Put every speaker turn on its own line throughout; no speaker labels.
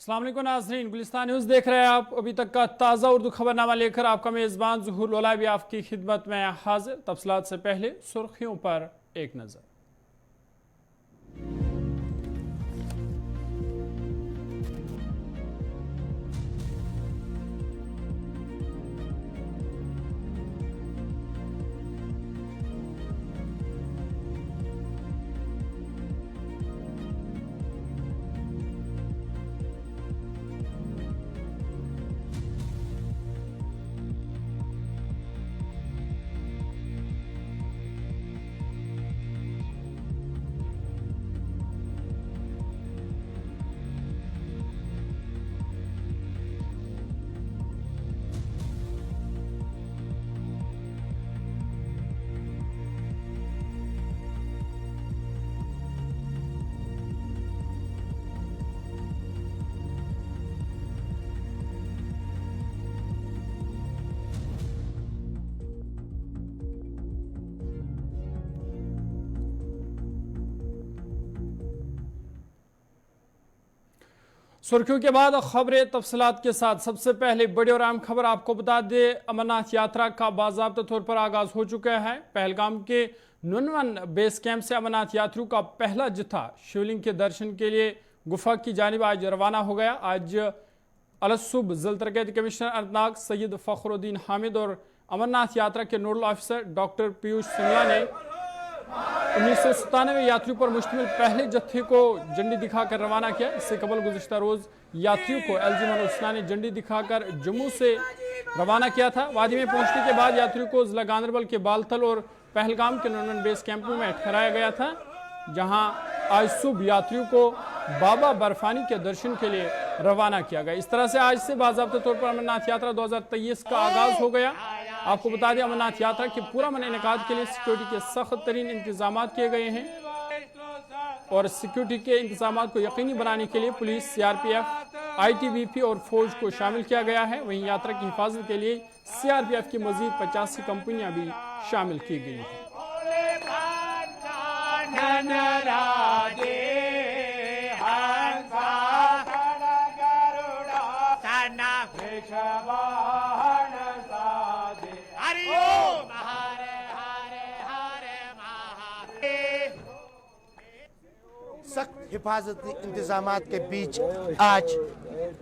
अस्सलाम वालेकुम नाज़रीन, गुलिस्तान न्यूज़ देख रहे हैं आप। अभी तक का ताज़ा उर्दू खबरनामा लेकर आपका मेज़बान ज़ुहूर लोला भी आपकी खिदमत में हाजिर। तफसीलात से पहले सुर्खियों पर एक नज़र। सुर्खियों के बाद खबरें तफसीलात के साथ। सबसे पहले बड़ी और अहम खबर आपको बता दें, अमरनाथ यात्रा का बाज़ाब्ता तौर पर आगाज हो चुका है। पहलगाम के नुनवन बेस कैंप से अमरनाथ यात्रियों का पहला जत्था शिवलिंग के दर्शन के लिए गुफा की जानिब आज रवाना हो गया। आज अलसुब ज़िला कमिश्नर अनंतनाग सैयद फ़खरुद्दीन हामिद और अमरनाथ यात्रा के nodal officer doctor Piyush Singla ने 1997 यात्रियों पर मुश्तमिल पहले जत्थे को झंडी दिखाकर रवाना किया। इससे कबल गुज़िश्ता रोज यात्रियों को एलजी मनोज ने झंडी दिखाकर जम्मू से रवाना किया था। वादी में पहुंचने के बाद यात्रियों को जिला गांधरबल के बालतल और पहलगाम के नुनवन बेस कैंपों में ठहराया गया था, जहां आज सुबह यात्रियों को बाबा बर्फानी के दर्शन के लिए रवाना किया गया। इस तरह से आज से बाज़ाब्ता तौर पर अमरनाथ यात्रा 2023 का आगाज हो गया। आपको बता दें, अमरनाथ यात्रा के पूरा मन इनेकाद के लिए सिक्योरिटी के सख्त तरीन इंतजाम किए गए हैं और सिक्योरिटी के इंतजाम को यकीनी बनाने के लिए पुलिस, सीआरपीएफ, आईटीबीपी और फौज को शामिल किया गया है। वहीं यात्रा की हिफाजत के लिए सीआरपीएफ की मजीद 85 कंपनियां भी शामिल की गई हैं।
सख्त हिफाजती इंतजामात के बीच आज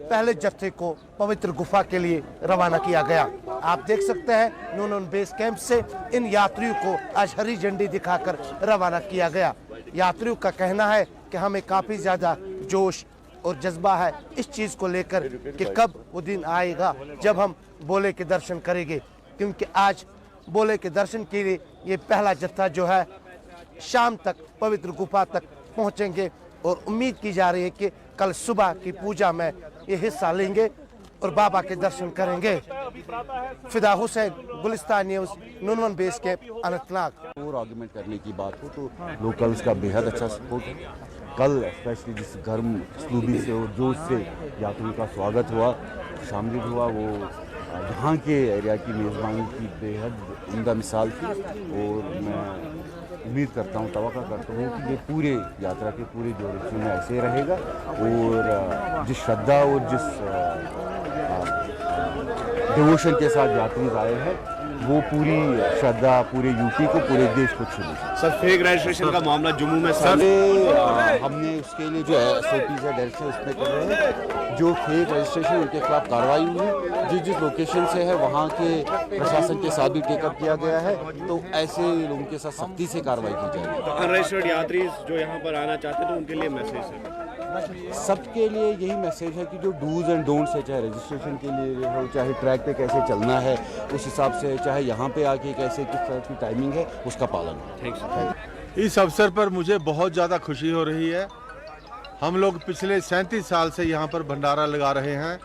पहले जत्थे को पवित्र गुफा के लिए रवाना किया गया। आप देख सकते हैं नुनवन बेस कैंप से इन यात्रियों को आज हरी झंडी दिखाकर रवाना किया गया। यात्रियों का कहना है कि हमें काफ़ी ज़्यादा जोश और जज्बा है इस चीज़ को लेकर कि कब वो दिन आएगा जब हम बोले के दर्शन करेंगे, क्योंकि आज बोले के दर्शन के लिए ये पहला जत्था जो है शाम तक पवित्र गुफा तक पहुंचेंगे और उम्मीद की जा रही है कि कल सुबह की पूजा में ये हिस्सा लेंगे और बाबा के दर्शन करेंगे। Fida Hussain, Gulistan news, Nunwan base camp, Anantnag.
और आर्गूमेंट करने की बात हो तो लोकल्स का बेहद अच्छा सपोर्ट है। कल स्पेशली जिस गर्म सलूबी से और जोश से यात्रियों का स्वागत हुआ, शामिल हुआ, वो यहाँ के एरिया की मेज़बानी की बेहद उम्दा मिसाल थी। और मैं उम्मीद करता हूँ, तवक्को करता हूँ कि ये पूरे यात्रा के पूरे ड्यूरेशन में ऐसे रहेगा और जिस श्रद्धा और जिस डिवोशन के साथ यात्री आए हैं वो पूरी श्रद्धा पूरे यूपी को, पूरे देश को छू।
सर, फेक रजिस्ट्रेशन का मामला जम्मू में
हमने उसके लिए जो SOPs है डायरेक्शन उसमें कर रहे हैं। जो फेक रजिस्ट्रेशन उनके खिलाफ कार्रवाई हुई, जिस लोकेशन से है वहाँ के प्रशासन के साथ भी टेकअप किया गया है, तो ऐसे लोगों के साथ सख्ती से कार्रवाई की जाएगी।
तो अनरजिस्टर्ड यात्री जो यहाँ पर आना चाहते हैं तो उनके लिए मैसेज है?
सबके लिए यही मैसेज है कि जो डूज एंड डोंट्स है, चाहे रजिस्ट्रेशन के लिए हो, चाहे ट्रैक पे कैसे चलना है उस हिसाब से, चाहे यहाँ पे आके कैसे किस तरह की टाइमिंग है उसका पालन है।
इस अवसर पर मुझे बहुत ज़्यादा खुशी हो रही है। हम लोग पिछले 37 साल से यहाँ पर भंडारा लगा रहे हैं।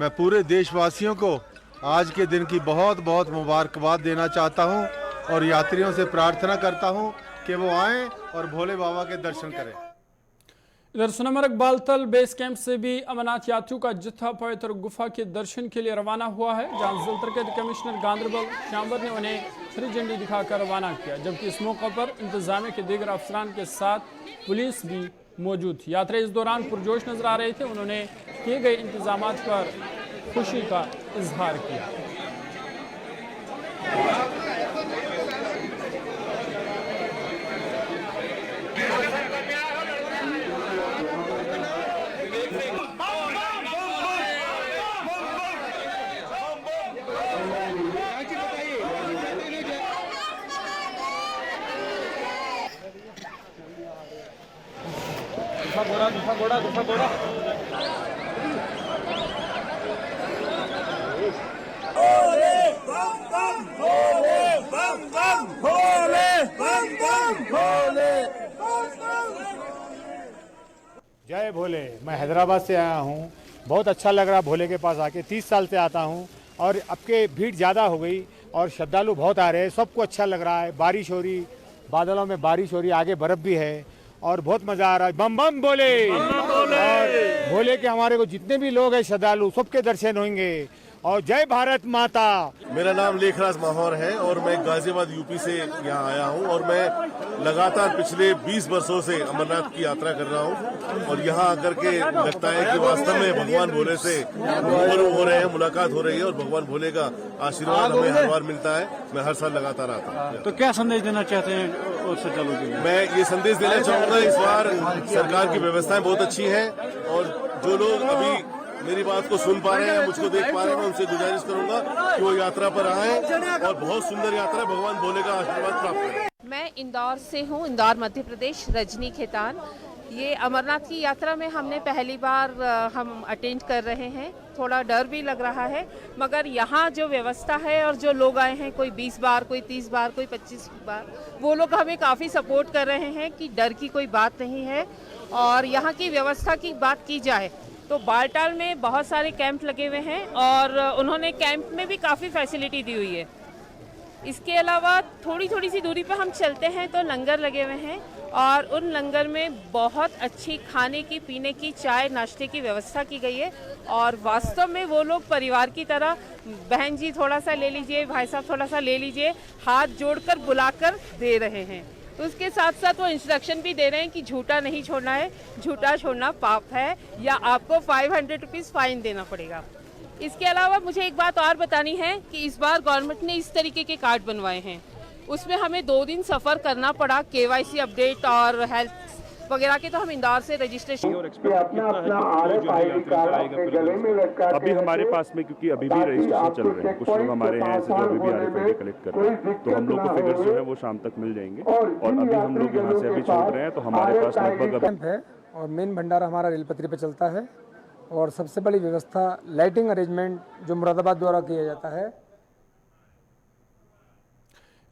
मैं पूरे देशवासियों को आज के दिन की बहुत बहुत मुबारकबाद देना चाहता हूँ और यात्रियों से प्रार्थना करता हूँ कि वो आएँ और भोले बाबा के दर्शन करें।
इधर सोनामर्ग बालतल बेस कैंप से भी अमरनाथ यात्रियों का जत्था पवित्र गुफा के दर्शन के लिए रवाना हुआ है, जहां जिला कमिश्नर गांधरबल श्यामवर ने उन्हें हरी झंडी दिखाकर रवाना किया, जबकि इस मौके पर इंतजामिया के दीगर अफसरान के साथ पुलिस भी मौजूद थी। यात्री इस दौरान पुरजोश नजर आ रहे थे। उन्होंने किए गए इंतजामात पर खुशी का इजहार किया।
जय भोले। मैं हैदराबाद से आया हूँ। बहुत अच्छा लग रहा भोले के पास आके। 30 साल से आता हूँ और अब के भीड़ ज़्यादा हो गई और श्रद्धालु बहुत आ रहे हैं। सबको अच्छा लग रहा है। बारिश हो रही, बादलों में बारिश हो रही, आगे बर्फ भी है और बहुत मज़ा आ रहा है। बम बम बोले। और भोले के हमारे को जितने भी लोग हैं श्रद्धालु, सबके दर्शन होंगे। और जय भारत माता।
मेरा नाम लेखराज माहौर है और मैं गाजियाबाद यूपी से यहाँ आया हूँ और मैं लगातार पिछले 20 वर्षों से अमरनाथ की यात्रा कर रहा हूँ और यहाँ आकर के लगता है कि वास्तव में भगवान भोले से रूबरू हो रहे हैं, मुलाकात हो रही है और भगवान भोले का आशीर्वाद हमें हर बार मिलता है। मैं हर साल लगातार आता हूँ।
तो क्या संदेश देना चाहते हैं श्रद्धालुओं के लिए?
मैं ये संदेश देना चाहूँगा, इस बार सरकार की व्यवस्थाएं बहुत अच्छी हैं और जो लोग अभी मेरी बात को सुन पा रहे हैं, मुझको देख पा रहे हैं, मैं उनसे गुजारिश करूंगा कि वो यात्रा पर आए और बहुत सुंदर यात्रा भगवान भोले का आशीर्वाद प्राप्त करें।
मैं इंदौर से हूँ, इंदौर मध्य प्रदेश, रजनी खेतान। ये अमरनाथ की यात्रा में हमने पहली बार हम अटेंड कर रहे हैं। थोड़ा डर भी लग रहा है, मगर यहाँ जो व्यवस्था है और जो लोग आए हैं, कोई 20 बार, कोई 30 बार, कोई 25 बार, वो लोग हमें काफ़ी सपोर्ट कर रहे हैं कि डर की कोई बात नहीं है। और यहाँ की व्यवस्था की बात की जाए तो बालटाल में बहुत सारे कैंप लगे हुए हैं और उन्होंने कैंप में भी काफ़ी फैसिलिटी दी हुई है। इसके अलावा थोड़ी थोड़ी सी दूरी पर हम चलते हैं तो लंगर लगे हुए हैं और उन लंगर में बहुत अच्छी खाने की, पीने की, चाय नाश्ते की व्यवस्था की गई है। और वास्तव में वो लोग परिवार की तरह, बहन जी थोड़ा सा ले लीजिए, भाई साहब थोड़ा सा ले लीजिए, हाथ जोड़कर बुलाकर दे रहे हैं। तो उसके साथ साथ वो इंस्ट्रक्शन भी दे रहे हैं कि झूठा नहीं छोड़ना है, झूठा छोड़ना पाप है या आपको 500 रुपीज़ फाइन देना पड़ेगा। इसके अलावा मुझे एक बात और बतानी है कि इस बार गवर्नमेंट ने इस तरीके के कार्ड बनवाए हैं, उसमें हमें 2 दिन सफ़र करना पड़ा, KYC अपडेट और हेल्थ वगैरह के। तो हम इंदौर से रजिस्ट्रेशन
अभी हमारे पास में, क्योंकि अभी भी रजिस्ट्रेशन चल रहे हैं, कुछ लोग हमारे यहाँ से जो अभी भी RFID कलेक्ट कर रहे हैं, तो हम लोग को फिगर्स जो है वो शाम तक मिल जाएंगे। और अभी हम लोग यहाँ से अभी छोड़ रहे हैं तो हमारे पास लगभग
कैंप है और मेन भंडारा हमारा रेलपत्री पे चलता है। और सबसे बड़ी व्यवस्था लाइटिंग अरेंजमेंट जो मुरादाबाद द्वारा किया जाता है।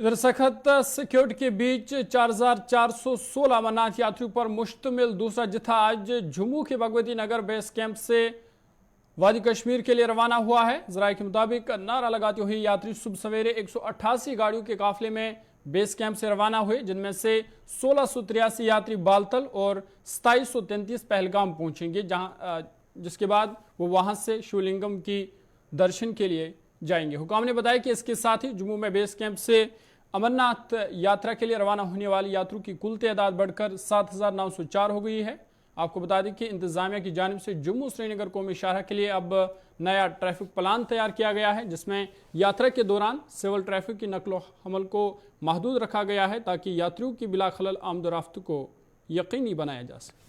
इधर सख्त सिक्योरिटी के बीच 4416 अमरनाथ यात्रियों पर मुश्तमिल दूसरा जत्था आज जम्मू के भगवती नगर बेस कैंप से वादी कश्मीर के लिए रवाना हुआ है। जराये के मुताबिक नारा लगाते हुए यात्री सुबह सवेरे 188 गाड़ियों के काफिले में बेस कैंप से रवाना हुए, जिनमें से 1683 यात्री बालतल और 2733 पहलगाम पहुंचेंगे, जिसके बाद वो वहां से शिवलिंगम की दर्शन के लिए जाएंगे। हुकाम ने बताया कि इसके साथ ही जम्मू में बेस कैंप से अमरनाथ यात्रा के लिए रवाना होने वाले यात्रियों की कुल तादाद बढ़कर 7904 हो गई है। आपको बता दें कि इंतजामिया की जानिब से जम्मू श्रीनगर कौमी शाहराह के लिए अब नया ट्रैफिक प्लान तैयार किया गया है, जिसमें यात्रा के दौरान सिविल ट्रैफिक की नकलो हमल को महदूद रखा गया है ताकि यात्रियों की बिला खलल आमदोरफ्त को यकीनी बनाया जा सके।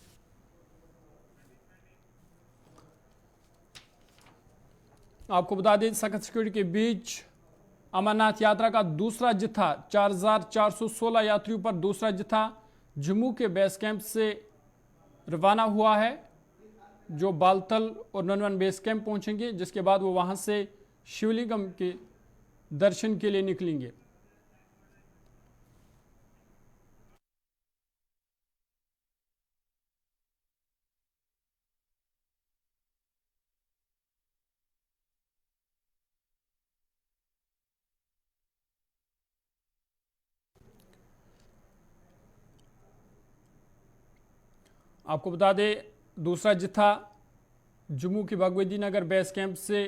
आपको बता दें सख्त सिक्योरिटी के बीच अमरनाथ यात्रा का दूसरा जत्था 4416 यात्रियों पर दूसरा जत्था जम्मू के बेस कैंप से रवाना हुआ है, जो बालतल और ननवन बेस कैंप पहुंचेंगे, जिसके बाद वो वहां से शिवलिंगम के दर्शन के लिए निकलेंगे। आपको बता दें दूसरा जत्था जम्मू की भगवती नगर बेस कैंप से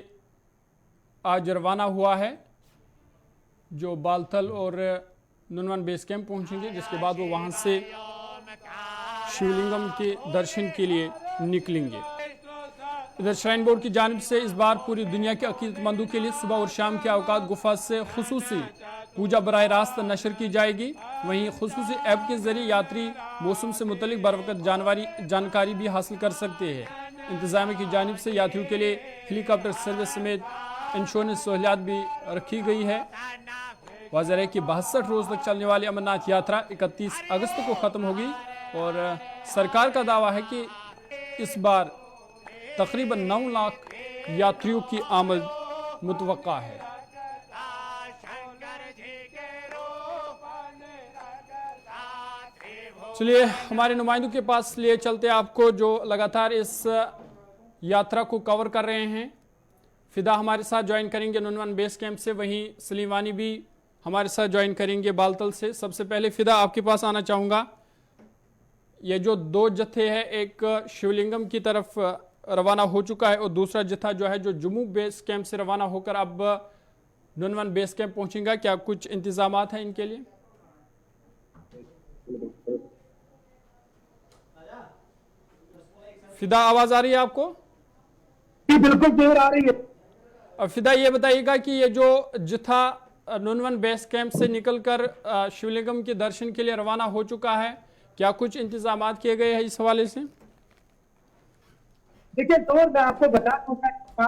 आज रवाना हुआ है, जो बालतल और ननवन बेस कैंप पहुंचेंगे, जिसके बाद वो वहां से शिवलिंगम के दर्शन के लिए निकलेंगे। इधर श्राइन बोर्ड की जानिब से इस बार पूरी दुनिया के अकीदतमंदों के लिए सुबह और शाम के औकात गुफा से खुसूसी पूजा बराह रास्त नशर की जाएगी। वहीं खुसूसी ऐप के जरिए यात्री मौसम से मुतल्लिक बरवकत जानकारी भी हासिल कर सकते हैं। इंतजामिया की जानिब से यात्रियों के लिए हेलीकॉप्टर सर्विस समेत इंश्योरेंस सहूलियात भी रखी गई है। वाज़ेह है कि 62 रोज तक चलने वाली अमरनाथ यात्रा 31 अगस्त को ख़त्म होगी और सरकार का दावा है कि इस बार तकरीबन 9 लाख यात्रियों की आमद मुतवक्का है। चलिए हमारे नुमाइंदों के पास लिए चलते आपको जो लगातार इस यात्रा को कवर कर रहे हैं। फिदा हमारे साथ ज्वाइन करेंगे नुनवन बेस कैंप से, वहीं सलीमानी भी हमारे साथ ज्वाइन करेंगे बालतल से। सबसे पहले फिदा आपके पास आना चाहूँगा, ये जो 2 जत्थे हैं, एक शिवलिंगम की तरफ रवाना हो चुका है और दूसरा जत्था जो है जो जम्मू बेस कैंप से रवाना होकर अब नुनवन बेस कैंप पहुँचेगा, क्या कुछ इंतजामात हैं इनके लिए? फिदा आवाज आ रही है आपको?
जी बिल्कुल क्लियर आ रही है।
अब फिदा ये बताइएगा कि ये जो जत्था नुनवन बेस कैंप से निकलकर शिवलिंगम के दर्शन के लिए रवाना हो चुका है, क्या कुछ इंतजामात किए गए हैं इस हवाले से?
देखिए तो मैं आपको बता दूंगा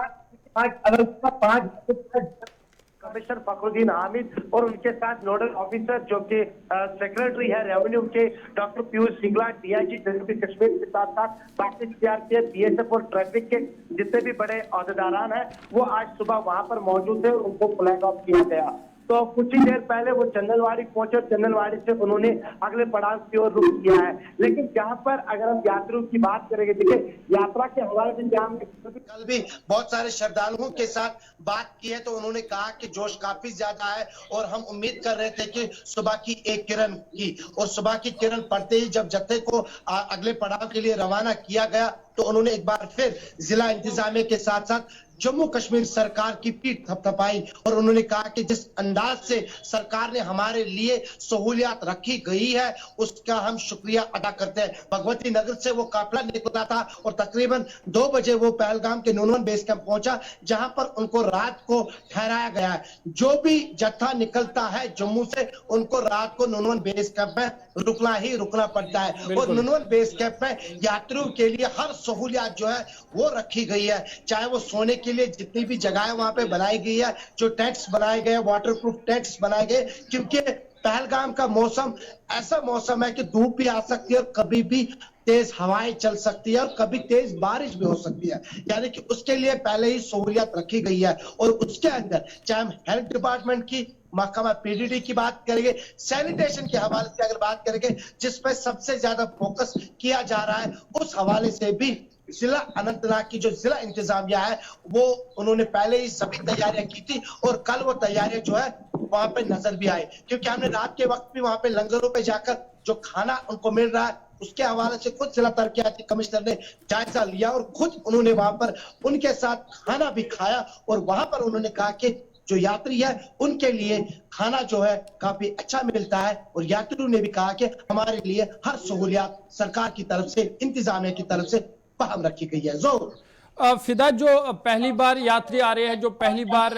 कमिश्नर फखरुद्दीन हामिद और उनके साथ नोडल ऑफिसर जो कि सेक्रेटरी है रेवेन्यू के डॉक्टर पीयूष सिंगला, डीआईजी जनूबी कश्मीर के साथ साथ बाकी सीआरपीएफ, बीएसएफ और ट्रैफिक के जितने भी बड़े अहदेदारान हैं वो आज सुबह वहां पर मौजूद थे और उनको फ्लैग ऑफ किया गया। तो कुछ ही देर पहले वो चंदनवाड़ी पहुंचे, चंदनवाड़ी से उन्होंने अगले पड़ाव की ओर रुख किया है। लेकिन जहां पर अगर हम यात्रियों की बात करेंगे, देखिए यात्रा के हवाले से जहां
कल भी बहुत सारे श्रद्धालुओं के साथ बात की है तो उन्होंने कहा कि जोश काफी ज्यादा है और हम उम्मीद कर रहे थे कि सुबह की एक किरण की, और सुबह की किरण पड़ते ही जब जत्थे को अगले पड़ाव के लिए रवाना किया गया तो उन्होंने एक बार फिर जिला इंतजामिया के साथ साथ जम्मू कश्मीर सरकार की पीठ थपथपाई और उन्होंने कहा कि जिस अंदाज से सरकार ने हमारे लिए सहूलियात रखी गई है उसका हम शुक्रिया अदा करते हैं। भगवती नगर से वो काफिला निकला था और तकरीबन 2 बजे वो पहलगाम के नुनवन बेस कैंप पहुंचा, जहां पर उनको रात को ठहराया गया है। जो भी जत्था निकलता है जम्मू से उनको रात को नुनवन बेस कैंप में रुकना ही रुकना पड़ता है और नुनवन बेस कैंप में यात्रियों के लिए हर सहूलियात जो है वो रखी गई है, चाहे वो सोने के लिए जितनी भी जगह वहां पे बनाई गई है, जो टेंट्स बनाए गए, वाटरप्रूफ टेंट्स बनाए गए, क्योंकि पहलगाम का मौसम ऐसा मौसम है कि धूप भी आ सकती है और कभी भी तेज हवाएं चल सकती है और कभी तेज बारिश भी हो सकती है, यानी कि उसके लिए पहले ही सहूलियत रखी गई है। और उसके अंदर चाहे हम हेल्थ डिपार्टमेंट की, महकमा पीडीडी की बात करेंगे, सैनिटेशन के हवाले से अगर बात करेंगे जिस पर सबसे ज्यादा फोकस किया जा रहा है, उस हवाले से भी जिला अनंतनाग की जो जिला इंतजामिया है वो उन्होंने पहले ही सभी तैयारियां की थी और कल वो तैयारियां जो है वहां पे नजर भी आई, क्योंकि हमने रात के वक्त भी वहां पे लंगरों पे जाकर जो खाना उनको मिल रहा है उसके हवाले से खुद जिला तरक्याती कमिश्नर ने जायजा लिया और खुद उन्होंने वहां पर उनके साथ खाना भी खाया और वहां पर उन्होंने कहा कि जो यात्री है उनके लिए खाना जो है काफी अच्छा मिलता है और यात्रियों ने भी कहा कि हमारे लिए हर सहूलियत सरकार की तरफ से, इंतजामिया की तरफ से पहम रखी गई है। जोर
फिदा, जो पहली बार यात्री आ रहे हैं, जो पहली बार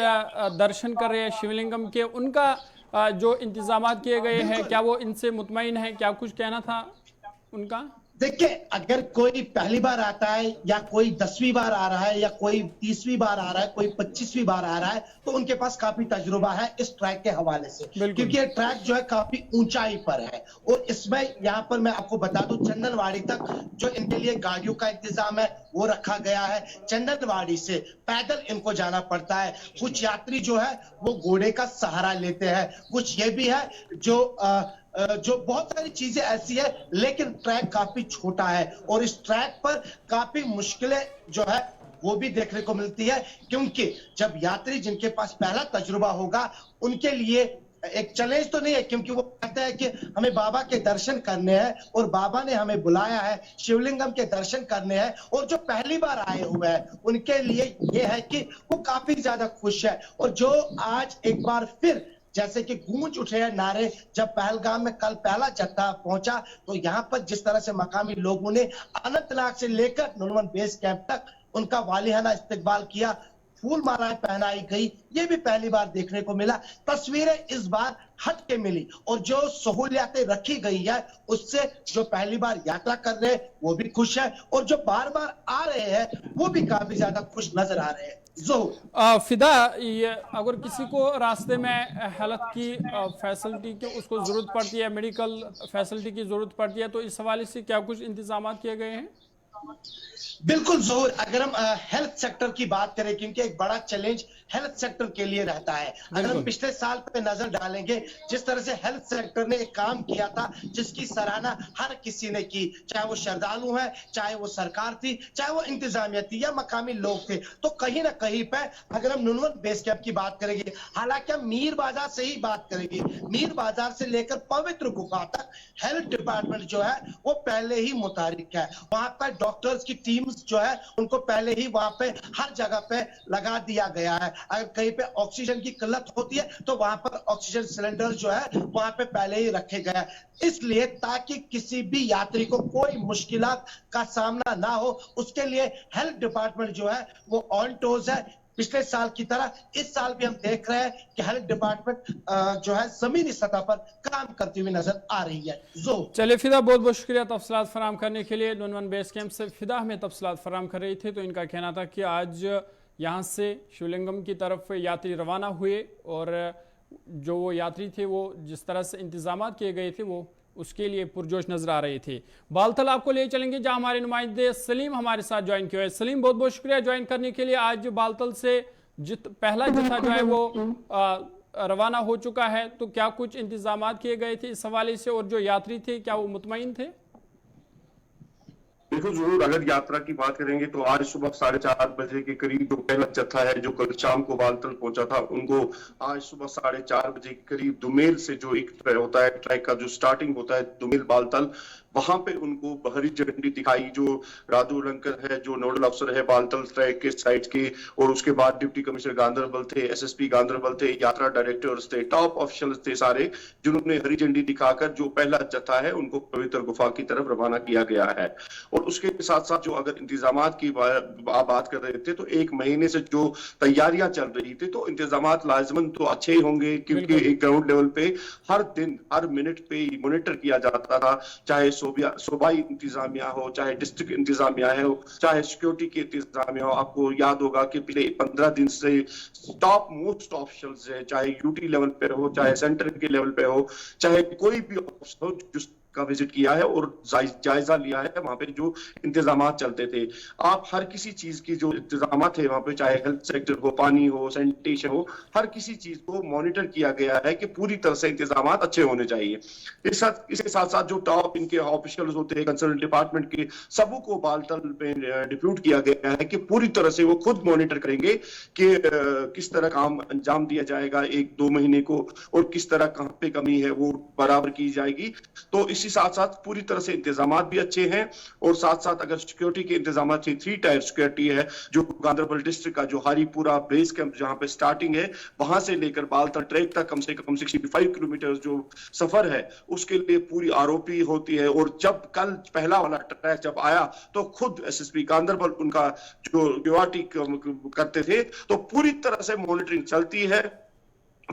दर्शन कर रहे हैं शिवलिंगम के, उनका जो इंतजामात किए गए हैं क्या वो इनसे मुतमईन है? क्या कुछ कहना था उनका?
देखिए अगर कोई पहली बार आता है या कोई 10वीं बार आ रहा है या कोई 30वीं बार आ रहा है, कोई 25वीं बार आ रहा है तो उनके पास काफी तजुर्बा है इस ट्रैक के हवाले से, क्योंकि ये ट्रैक जो है काफी ऊंचाई पर है और इसमें यहाँ पर मैं आपको बता दूं चंदनवाड़ी तक जो इनके लिए गाड़ियों का इंतजाम है वो रखा गया है। चंदनवाड़ी से पैदल इनको जाना पड़ता है। कुछ यात्री जो है वो घोड़े का सहारा लेते हैं, कुछ ये भी है जो बहुत सारी चीजें ऐसी है, लेकिन ट्रैक काफी छोटा है और इस ट्रैक पर काफी मुश्किलें जो है वो भी देखने को मिलती है, क्योंकि जब यात्री जिनके पास पहला तजुर्बा होगा उनके लिए एक चैलेंज तो नहीं है, क्योंकि वो कहते हैं कि हमें बाबा के दर्शन करने हैं और बाबा ने हमें बुलाया है, शिवलिंगम के दर्शन करने हैं। और जो पहली बार आए हुए हैं उनके लिए ये है कि वो काफी ज्यादा खुश है और जो आज एक बार फिर जैसे कि गूंज उठे हैं नारे। जब पहलगाम में कल पहला जत्था पहुंचा तो यहाँ पर जिस तरह से मकामी लोगों ने अनंतनाग से लेकर नुनवन बेस कैंप तक उनका वालिहाना इस्तकबाल किया, फूल मालाएं पहनाई गई, ये भी पहली बार देखने को मिला। तस्वीरें इस बार हट के मिली और जो सहूलियातें रखी गई है उससे जो पहली बार यात्रा कर रहे हैं वो भी खुश है और जो बार बार आ रहे हैं वो भी काफी ज्यादा खुश नजर आ रहे हैं।
फिदा, ये अगर किसी को रास्ते में हेल्थ की फैसिलिटी की उसको जरूरत पड़ती है, मेडिकल फैसिलिटी की जरूरत पड़ती है, तो इस हवाले से क्या कुछ इंतजाम किए गए हैं?
बिल्कुल ज़रूर। अगर हम हेल्थ सेक्टर की बात करें, क्योंकि एक बड़ा चैलेंज हेल्थ सेक्टर के लिए रहता है, अगर हम पिछले साल पे नजर डालेंगे जिस तरह से हेल्थ सेक्टर ने एक काम किया था जिसकी सराहना हर किसी ने की, चाहे वो श्रद्धालु है, चाहे वो सरकार थी, चाहे वो इंतजामिया थी या मकामी लोग थे, तो कहीं ना कहीं पे अगर हम नुनवन बेस कैंप की बात करेंगे, हालांकि हम मीर बाजार से ही बात करेंगे, मीर बाजार से लेकर पवित्र गुफा तक हेल्थ डिपार्टमेंट जो है वो पहले ही मुतारिक है। वहां पर डॉक्टर्स की टीम जो है उनको पहले ही वहां पे हर जगह पे लगा दिया गया है। अगर कहीं पे ऑक्सीजन की किल्लत होती है तो वहां पर ऑक्सीजन सिलेंडर जो है वहां पे पहले ही रखे गए हैं, इसलिए ताकि किसी भी यात्री को कोई मुश्किलात का सामना ना हो, उसके लिए हेल्थ डिपार्टमेंट जो है वो ऑन टोज है। पिछले साल की तरह इस साल भी हम देख रहे हैं कि हेल्थ डिपार्टमेंट जो है जमीनी सतह पर काम करती हुई नजर आ रही है।
चलिए फिदा, बहुत बहुत शुक्रिया तफसीलात फराम करने के लिए। नुनवन बेस कैंप से फिदा हमें तफसीलात फराम कर रही थी। तो इनका कहना था कि आज यहाँ से शिवलिंगम की तरफ यात्री रवाना हुए और जो वो यात्री थे वो जिस तरह से इंतजाम किए गए थे वो उसके लिए पुरजोश नजर आ रहे थे। बालतल आपको ले चलेंगे जहां हमारे नुमाइंदे सलीम हमारे साथ ज्वाइन किए। सलीम, बहुत बहुत शुक्रिया ज्वाइन करने के लिए। आज बालतल से पहला जत्था जो है वो रवाना हो चुका है, तो क्या कुछ इंतजाम किए गए थे इस हवाले से, और जो यात्री थे क्या वो मुतमईन थे?
बिल्कुल जरूर। अगर यात्रा की बात करेंगे तो आज सुबह 4:30 बजे के करीब जो पहला जत्था है जो कल शाम को बालतल पहुंचा था, उनको आज सुबह 4:30 बजे के करीब दुमेल से जो एक होता है ट्रैक का जो स्टार्टिंग होता है दुमेल बालतल, वहां पे उनको हरी झंडी दिखाई। जो राधु रंकर है जो नोडल अफसर है बालतल ट्रैक के साइड के, और उसके बाद डिप्टी कमिश्नर गांधरबल थे, एसएसपी गांधरबल थे, यात्रा डायरेक्टर्स थे, टॉप ऑफिशियल्स थे सारे, जिन्होंने हरी झंडी दिखाकर जो पहला जत्था है उनको पवित्र गुफा की तरफ रवाना किया गया है। और उसके साथ साथ जो अगर इंतजाम की बात कर रहे थे तो 1 महीने से जो तैयारियां चल रही थी तो इंतजाम लाजमन तो अच्छे ही होंगे, क्योंकि एक ग्राउंड लेवल पे हर दिन हर मिनट पे मॉनिटर किया जाता था, चाहे सूबाई इंतजामिया हो, चाहे डिस्ट्रिक्ट इंतजामिया हो, चाहे सिक्योरिटी के इंतजामिया हो। आपको याद होगा कि पिछले 15 दिन से टॉप मोस्ट ऑफिशियल्स है, चाहे यूटी लेवल पे हो, चाहे सेंटर के लेवल पे हो, चाहे कोई भी ऑफिसर हो का विजिट किया है और जायजा लिया है वहां पे जो इंतजाम चलते थे। आप हर किसी चीज की जो इंतजाम थे वहां पे, चाहे हेल्थ सेक्टर हो, पानी हो, सैनिटेशन हो, हर किसी चीज को मॉनिटर किया गया है कि पूरी तरह से इंतजाम अच्छे होने चाहिए। इसके साथ साथ जो टॉप इनके ऑफिशियल्स होते हैं कंसर्न डिपार्टमेंट के, सबको बालतल पे डिप्यूट किया गया है कि पूरी तरह से वो खुद मॉनिटर करेंगे कि किस तरह काम अंजाम दिया जाएगा 1-2 महीने को, और किस तरह कहां पे कमी है वो बराबर की जाएगी। तो इसी साथ साथ पूरी तरह से इंतजाम भी अच्छे हैं, और साथ साथ अगर सिक्योरिटी के इंतजाम 3 टायर सिक्योरिटी है, जो गांधरबल डिस्ट्रिक्ट का जो हरिपुरा बेस कैंप जहां पे स्टार्टिंग है वहां से लेकर बालतल ट्रैक तक कम से कम 65 किलोमीटर जो सफर है उसके लिए पूरी आरओपी होती है। और जब कल पहला वाला ट्रैक जब आया तो खुद एसएसपी गांधरबल उनका जो ड्यूटी करते थे, तो पूरी तरह से मॉनिटरिंग चलती है।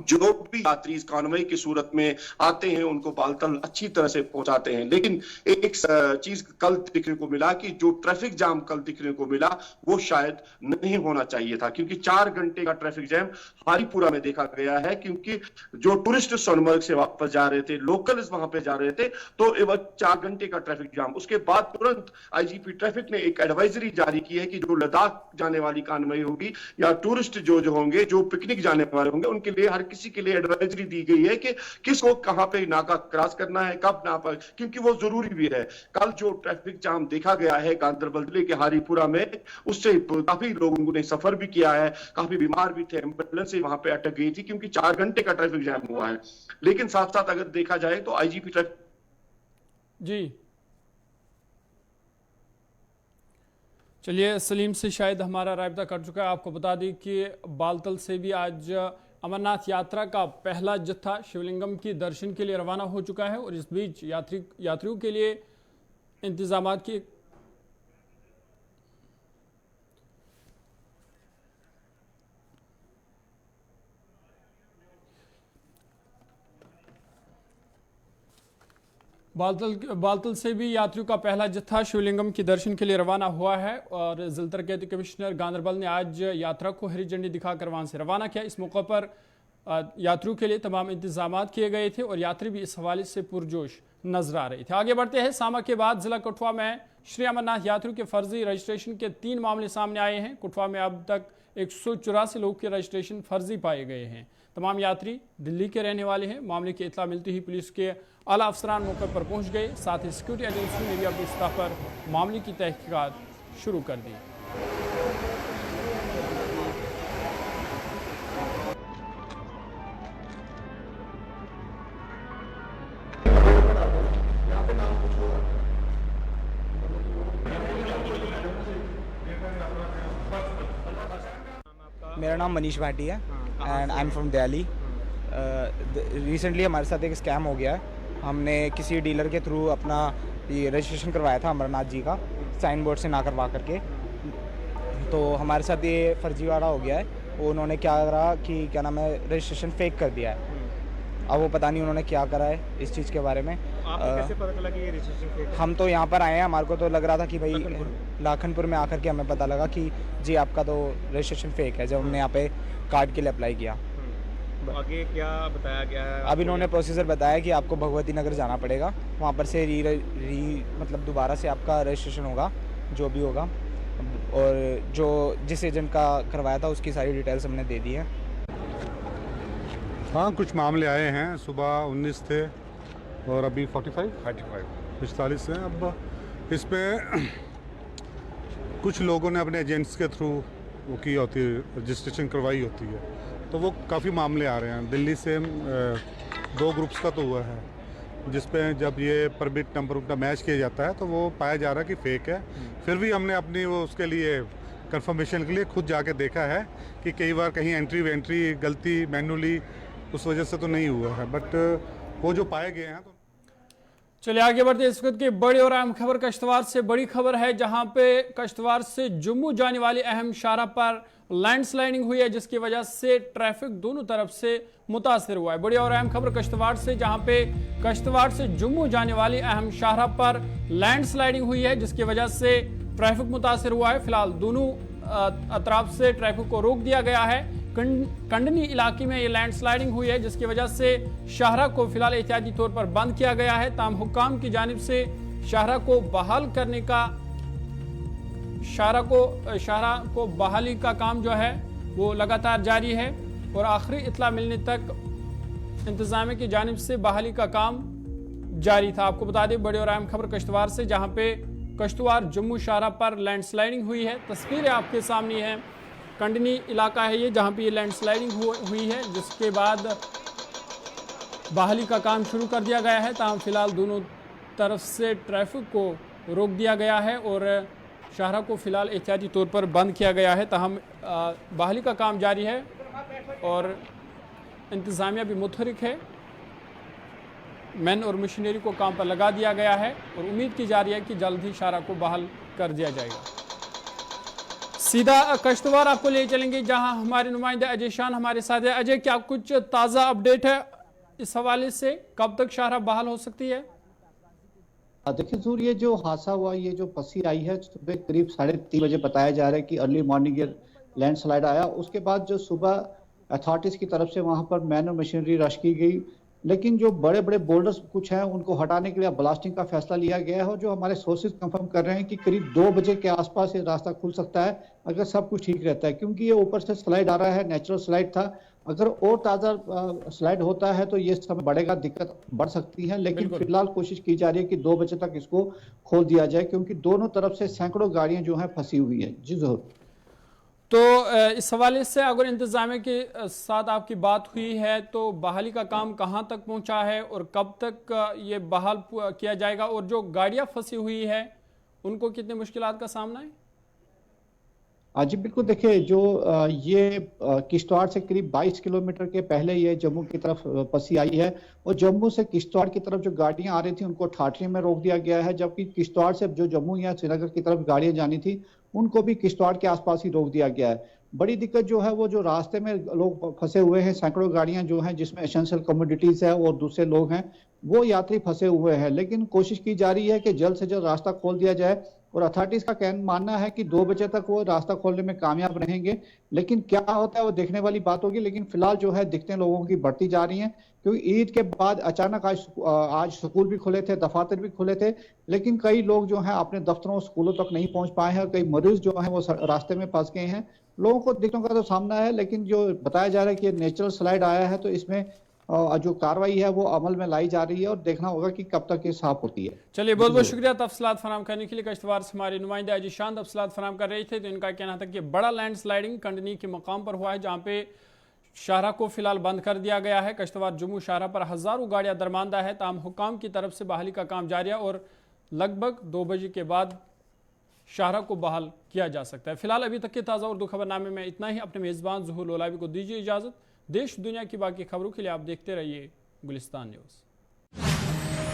जो भी यात्री इस कानवाई की सूरत में आते हैं उनको बालतल अच्छी तरह से पहुंचाते हैं। लेकिन एक चीज कल दिखने को मिला कि जो ट्रैफिक जाम कल दिखने को मिला वो शायद नहीं होना चाहिए था, क्योंकि 4 घंटे का ट्रैफिक जैम हरिपुरा में देखा गया है। क्योंकि जो टूरिस्ट सोनमर्ग से वापस जा रहे थे, लोकल्स वहां पे जा रहे थे, तो 4 घंटे का ट्रैफिक जाम। उसके बाद तुरंत आईजीपी ट्रैफिक ने एक एडवाइजरी जारी की है कि जो लद्दाख जाने वाली कानवाई होगी या टूरिस्ट जो होंगे, जो पिकनिक जाने वाले होंगे, उनके लिए हर किसी के लिए एडवाइजरी दी गई है कि किसको कहां पे नाका क्रॉस करना है, कब ना पर, क्योंकि वो जरूरी भी है। कल जो ट्रैफिक जाम देखा गया है गांधरबल जिले के हरिपुरा में, उससे काफी लोगों ने सफर भी किया है, काफी बीमार भी थे, एम्बुलेंस वहां पे अटक गई थी क्योंकि 4 घंटे का ट्रैफिक जाम हुआ है। लेकिन साथ साथ अगर देखा जाए तो आईजीपी ट्रैफिक
जी, चलिए सलीम से शायद हमारा राब्ता कर चुका है। आपको बता दें कि बालतल से भी आज अमरनाथ यात्रा का पहला जत्था शिवलिंगम की दर्शन के लिए रवाना हो चुका है और इस बीच यात्रियों के लिए इंतजामात की बालतल से भी यात्रियों का पहला जत्था शिवलिंगम के दर्शन के लिए रवाना हुआ है और जिला तरक्याती कमिश्नर गांधरबल ने आज यात्रा को हरी झंडी दिखाकर वहां से रवाना किया। इस मौके पर यात्रियों के लिए तमाम इंतजाम किए गए थे और यात्री भी इस हवाले से पुरजोश नजर आ रहे थे। आगे बढ़ते हैं, सामा के बाद जिला कठुआ में श्री अमरनाथ यात्रियों के फर्जी रजिस्ट्रेशन के 3 मामले सामने आए हैं। कठुआ में अब तक 184 लोगों के रजिस्ट्रेशन फर्जी पाए गए हैं। तमाम यात्री दिल्ली के रहने वाले हैं। मामले की इत्तला मिलती ही पुलिस के आला अफसरान मौके पर पहुंच गए। साथ ही सिक्योरिटी एजेंसी ने भी अपनी सतह पर मामले की तहकीकात शुरू कर दी।
मेरा नाम मनीष भाटी है and I am from Delhi. Recently हमारे साथ एक स्कैम हो गया है। हमने किसी डीलर के थ्रू अपना ये रजिस्ट्रेशन करवाया था अमरनाथ जी का, साइन बोर्ड से ना करवा करके। तो हमारे साथ ये फर्जीवाड़ा हो गया है। उन्होंने क्या करा कि क्या नाम है, रजिस्ट्रेशन फेक कर दिया है। अब वो पता नहीं उन्होंने क्या करा है इस चीज़ के बारे में।
आपको कैसे पता चला कि ये रजिस्ट्रेशन फेक है?
हम तो यहाँ पर आए हैं, हमारे को तो लग रहा था कि भाई लाखनपुर में आकर के हमें पता लगा कि जी आपका तो रजिस्ट्रेशन फेक है, जब हमने यहाँ पे कार्ड के लिए अप्लाई किया।
आगे क्या बताया गया है?
अब इन्होंने प्रोसीजर बताया कि आपको भगवती नगर जाना पड़ेगा, वहाँ पर से मतलब दोबारा से आपका रजिस्ट्रेशन होगा जो भी होगा, और जो जिस एजेंट का करवाया था उसकी सारी डिटेल्स हमने दे दी है।
हाँ, कुछ मामले आए हैं। सुबह 19 थे और अभी 45 हैं। अब इस पर कुछ लोगों ने अपने एजेंट्स के थ्रू वो की होती है, रजिस्ट्रेशन करवाई होती है, तो वो काफ़ी मामले आ रहे हैं। दिल्ली से 2 ग्रुप्स का तो हुआ है, जिस पे जब ये परमिट नंबर उनका मैच किया जाता है तो वो पाया जा रहा है कि फ़ेक है। फिर भी हमने अपनी वो उसके लिए कंफर्मेशन के लिए खुद जाके देखा है कि कई बार कहीं एंट्री गलती मैनुअली उस वजह से तो नहीं हुआ है, बट वो जो पाए गए हैं। तो
चलिए आगे बढ़ते हैं। इस वक्त की बड़ी और अहम खबर कश्तवाड़ से बड़ी खबर है, जहां पे कश्तवाड़ से जम्मू जाने वाली अहम शाहराह पर लैंडस्लाइडिंग हुई है, जिसकी वजह से ट्रैफिक दोनों तरफ से मुतासर हुआ है। बड़ी और अहम खबर कश्तवाड़ से, जहां पे कश्तवाड़ से जम्मू जाने वाली अहम शाहराह पर लैंडस्लाइडिंग हुई है, जिसकी वजह से ट्रैफिक मुतासर हुआ है। फिलहाल दोनों अतराफ से ट्रैफिक को रोक दिया गया है। कंडनी इलाके में ये लैंडस्लाइडिंग हुई है, जिसकी वजह से शाहराह को फिलहाल एहतियाती तौर पर बंद किया गया है। ताम हुक्काम की जानिब से शाहराह को बहाल करने का शाहराह को बहाली का काम जो है वो लगातार जारी है और आखिरी इत्तला मिलने तक इंतजामिया की जानिब से बहाली का काम जारी था। आपको बता दें बड़ी और अहम खबर कश्तवाड़ से, जहां पे कश्तवाड़ जम्मू शाहराह पर लैंडस्लाइडिंग हुई है। तस्वीरें आपके सामने हैं। कंडनी इलाका है ये, जहां पे ये लैंडस्लाइडिंग हुई है, जिसके बाद बहाली का काम शुरू कर दिया गया है। ताहम फिलहाल दोनों तरफ से ट्रैफिक को रोक दिया गया है और शाहराह को फिलहाल एहतियाती तौर पर बंद किया गया है। ताहम बहाली का काम जारी है और इंतज़ामिया भी मुतहरिक है। मैन और मशीनरी को काम पर लगा दिया गया है और उम्मीद की जा रही है कि जल्द ही शाहराह को बहाल कर दिया जाएगा। सीधा कश्तवाड़ आपको ले चलेंगे, जहां हमारे नुमाइंदे अजय शान हमारे साथ है। अजय, क्या कुछ ताज़ा अपडेट है इस हवाले से? कब तक शाहराह बहाल हो सकती है?
देखिए जरूर, ये जो हादसा हुआ, ये जो पसी आई है सुबह करीब 3:30 बजे बताया जा रहा है कि अर्ली मॉर्निंग ये लैंडस्लाइड आया। उसके बाद जो सुबह अथॉरिटीज की तरफ से वहां पर मैन और मशीनरी रश की गई, लेकिन जो बड़े बड़े बोल्डर्स कुछ हैं उनको हटाने के लिए ब्लास्टिंग का फैसला लिया गया है। और जो हमारे सोर्सेज कंफर्म कर रहे हैं कि करीब 2 बजे के आसपास ये रास्ता खुल सकता है अगर सब कुछ ठीक रहता है, क्योंकि ये ऊपर से स्लाइड आ रहा है, नेचुरल स्लाइड था। अगर और ताज़ा स्लाइड होता है तो ये समय बढ़ेगा, दिक्कत बढ़ सकती है, लेकिन फिलहाल कोशिश की जा रही है कि 2 बजे तक इसको खोल दिया जाए, क्योंकि दोनों तरफ से सैकड़ों गाड़ियां जो हैं फंसी हुई है। जी जरूर।
तो इस हवाले से अगर इंतजामिया के साथ आपकी बात हुई है तो बहाली का काम कहां तक पहुंचा है और कब तक ये बहाल किया जाएगा, और जो गाड़ियां फंसी हुई है उनको कितनी मुश्किलात का सामना है?
जी बिल्कुल, देखिए जो ये किश्तवाड़ से करीब 22 किलोमीटर के पहले ये जम्मू की तरफ पसी आई है और जम्मू से किश्तवाड़ की तरफ जो गाड़ियां आ रही थी उनको ठाठरी में रोक दिया गया है, जबकि किश्तवाड़ से जो जम्मू या श्रीनगर की तरफ गाड़ियां जानी थी उनको भी किश्तवाड़ के आसपास ही रोक दिया गया है। बड़ी दिक्कत जो है वो जो रास्ते में लोग फंसे हुए हैं, सैकड़ों गाड़ियां जो हैं जिसमें एसेंशियल कमोडिटीज है और दूसरे लोग हैं, वो यात्री फंसे हुए हैं। लेकिन कोशिश की जा रही है कि जल्द से जल्द रास्ता खोल दिया जाए और अथॉरिटीज का मानना है कि 2 बजे तक वो रास्ता खोलने में कामयाब रहेंगे। लेकिन क्या होता है वो देखने वाली बात होगी। लेकिन फिलहाल जो है दिक्कतें लोगों की बढ़ती जा रही हैं, क्योंकि ईद के बाद अचानक आज स्कूल भी खुले थे, दफातर भी खुले थे, लेकिन कई लोग जो हैं अपने दफ्तरों स्कूलों तक नहीं पहुंच पाए हैं और कई मरीज जो हैं वो रास्ते में फंस गए हैं। लोगों को दिक्कतों का तो सामना है, लेकिन जो बताया जा रहा है कि नेचुरल स्लाइड आया है तो इसमें जो कार्रवाई है वो अमल में लाई जा रही है और देखना होगा कि कब तक ये साफ होती है।
चलिए, बहुत बहुत शुक्रिया तफसीलात फराम करने के लिए। कश्तवाड़ से हमारे नुमाइंदे अजी शान तफसीलात फराम कर रहे थे, तो इनका कहना था कि बड़ा लैंड स्लाइडिंग कंडनी के मकाम पर हुआ है, जहाँ पे शाहरा को फिलहाल बंद कर दिया गया है। कश्तवाड़ जम्मू शाहरा पर हज़ारों गाड़ियाँ दरमानदा है, ताम हुकाम की तरफ से बहाली का काम जारी है और लगभग 2 बजे के बाद शाहरा को बहाल किया जा सकता है। फिलहाल अभी तक के ताज़ा उर्दू खबरनामे में इतना ही। अपने मेज़बान ज़ुहूर लोलावी को दीजिए इजाज़त। देश दुनिया की बाकी खबरों के लिए आप देखते रहिए गुलिस्तान न्यूज़।